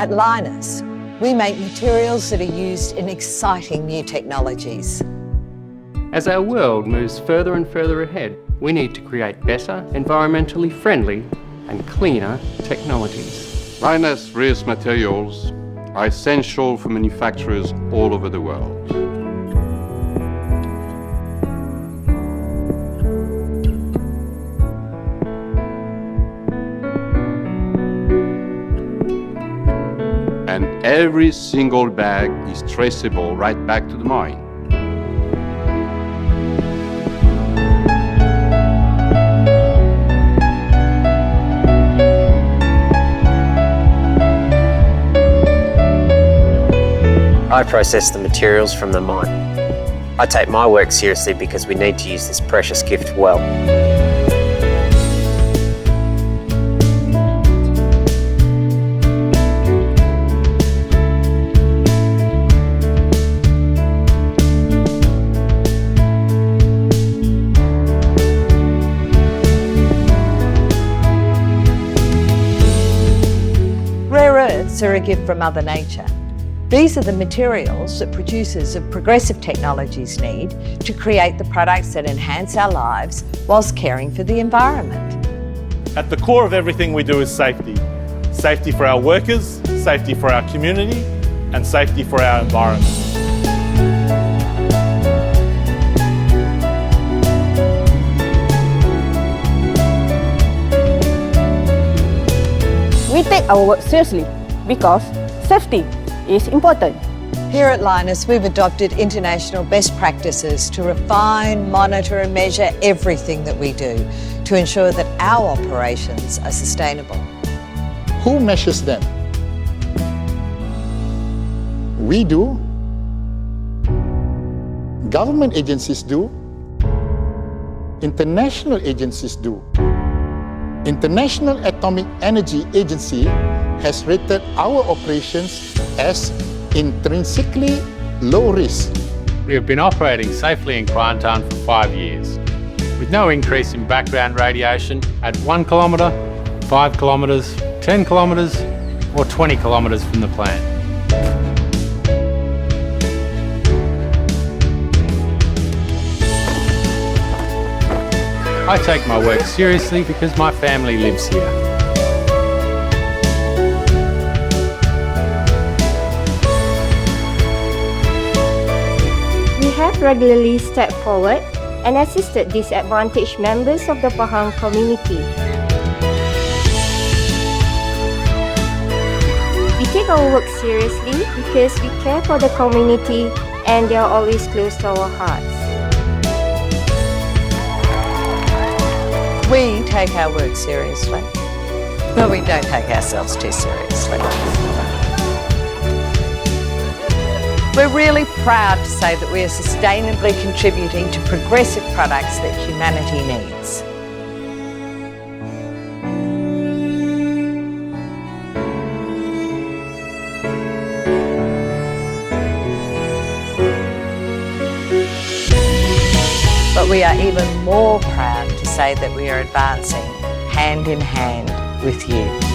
At Lynas, we make materials that are used in exciting new technologies. As our world moves further and further ahead, we need to create better, environmentally friendly and cleaner technologies. Lynas raised materials are essential for manufacturers all over the world. And every single bag is traceable right back to the mine. I process the materials from the mine. I take my work seriously because we need to use this precious gift well. Rare earths are a gift from Mother Nature. These are the materials that producers of progressive technologies need to create the products that enhance our lives whilst caring for the environment. At the core of everything we do is safety. Safety for our workers, safety for our community, and safety for our environment. We take our work seriously because safety is important. Here at Lynas, we've adopted international best practices to refine, monitor and measure everything that we do to ensure that our operations are sustainable. Who measures them? We do. Government agencies do. International agencies do. International Atomic Energy Agency has rated our operations as intrinsically low risk. We have been operating safely in Kuantan for 5 years, with no increase in background radiation at 1 kilometre, 5 kilometres, 10 kilometres or 20 kilometres from the plant. I take my work seriously because my family lives here. We have regularly stepped forward and assisted disadvantaged members of the Pahang community. We take our work seriously because we care for the community and they are always close to our hearts. We take our work seriously, but we don't take ourselves too seriously. We're really proud to say that we are sustainably contributing to progressive products that humanity needs. But we are even more proud to say that we are advancing hand in hand with you.